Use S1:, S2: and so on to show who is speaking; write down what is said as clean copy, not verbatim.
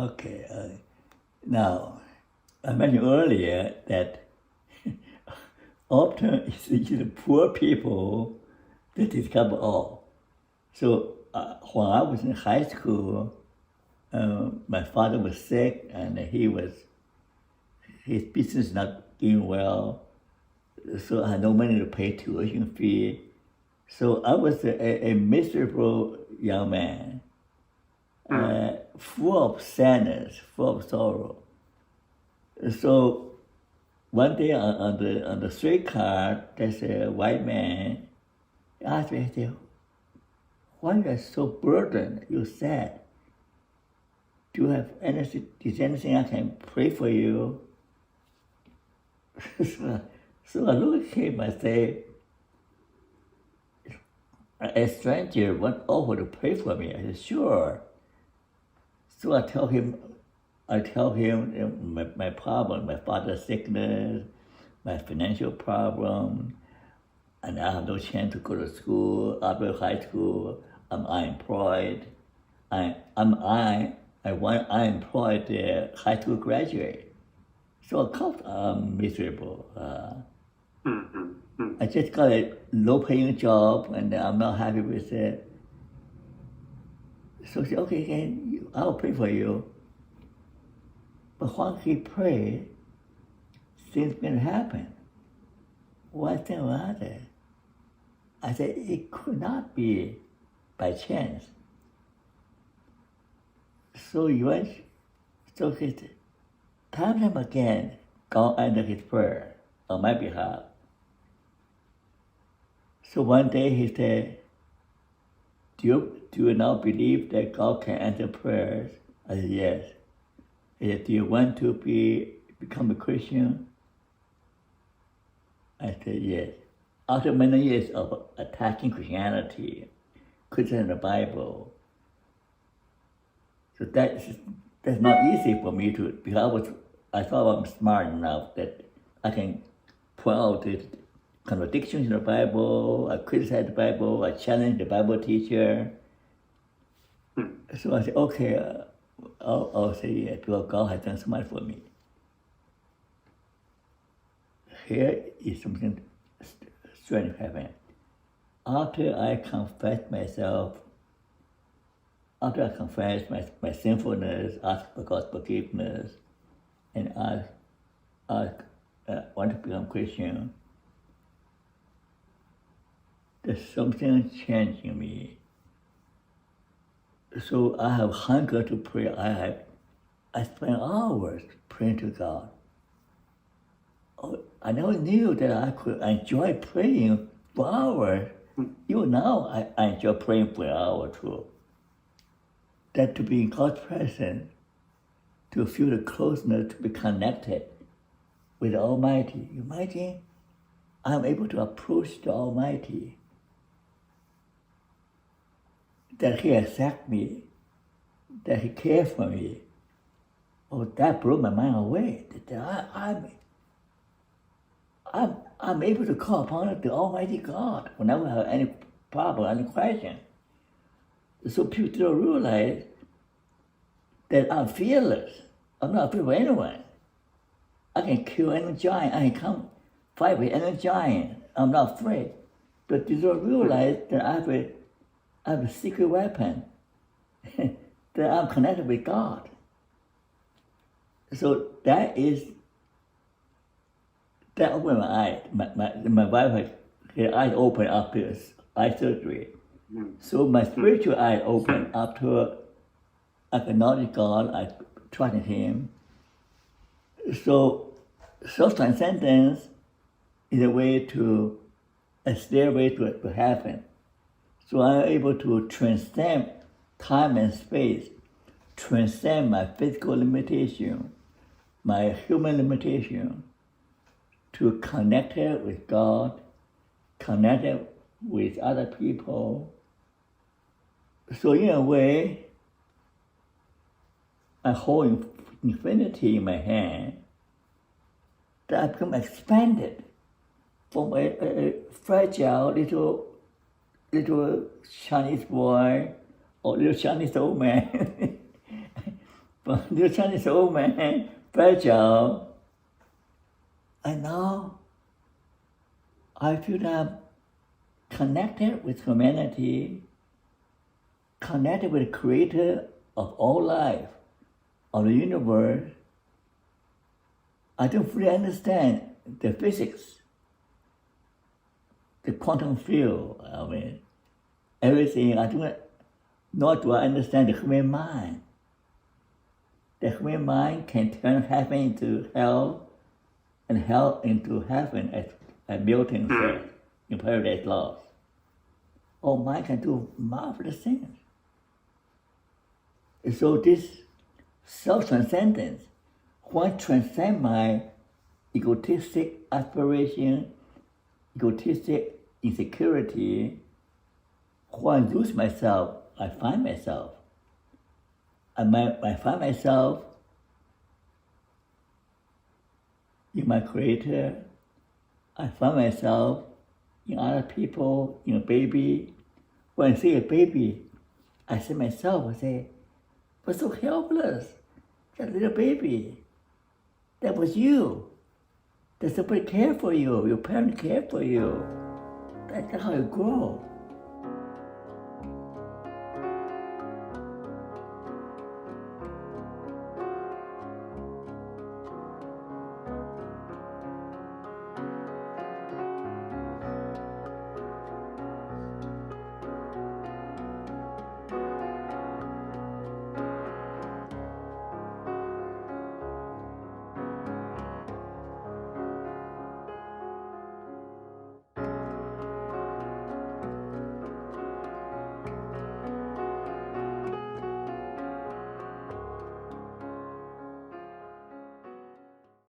S1: Okay. Now, I mentioned earlier that often it's the poor people that discover all. So when I was in high school, my father was sick and his business not doing well. So I had no money to pay tuition fee. So I was a miserable young man, full of sadness, full of sorrow. So one day on the streetcar, there's a white man asked me, he said, why are you so burdened? You're sad. Do you have anything? Is there anything I can pray for you? So I look at him and say, a stranger went over to pray for me. I said, sure. So I tell him my problem, my father's sickness, my financial problem, and I have no chance to go to school. After high school, I'm unemployed. I'm unemployed high school graduate. So of course I'm miserable. I just got a low-paying job, and I'm not happy with it. So I said, okay, I'll pray for you. But when he prayed, things can happen. One thing or other. I said, it could not be by chance. So time and again, God answered his prayer on my behalf. So one day he said, do you now believe that God can answer prayers? I said, yes. He said, do you want to become a Christian? I said, yes. After many years of attacking Christianity, Christian the Bible, so that's not easy for me to, because I thought I'm smart enough that I can point out the contradictions in the Bible, I criticize the Bible, I challenge the Bible teacher. So I said, okay, I'll say yes, because God has done so much for me. Here is something strange happened. After I confessed my sinfulness, asked for God's forgiveness, and want to become Christian, there's something changed in me. So I have hunger to pray. I spend hours praying to God. I never knew that I could enjoy praying for hours. Even now, I enjoy praying for an hour too. That to be in God's presence, to feel the closeness, to be connected with the Almighty. Imagine I'm able to approach the Almighty, that He accepts me, that He cares for me. Oh, that blew my mind away. That I'm able to call upon the Almighty God whenever I have any problem, any question. So people don't realize that I'm fearless. I'm not afraid of anyone. I can kill any giant. I can come fight with any giant. I'm not afraid. But they don't realize that I have a secret weapon, that I'm connected with God. So that opened my eyes. My wife had her eyes open after eye surgery. So my spiritual eye opened after I acknowledged God, I trusted Him. So self-transcendence is a stairway to heaven. So I'm able to transcend time and space, transcend my physical limitation, my human limitation, to connect with God, connect with other people. So in a way, I hold infinity in my hand, that I become expanded from a fragile little Chinese boy or little Chinese old man But little Chinese old man, fragile. And now I feel that I'm connected with humanity, connected with the creator of all life, of the universe. I don't fully understand the physics, the quantum field, everything. Nor do I understand the human mind. The human mind can turn heaven into hell and hell into heaven, as Milton said in Paradise Lost. Oh, mind can do marvelous things. And so this self-transcendence, one transcend my egotistic aspiration, egotistic insecurity. When I lose myself, I find myself. I find myself in my creator. I find myself in other people, in a baby. When I see a baby, I see myself, I say, but so helpless. That little baby. That was you. That somebody cared for you. Your parents cared for you. That's how you grow.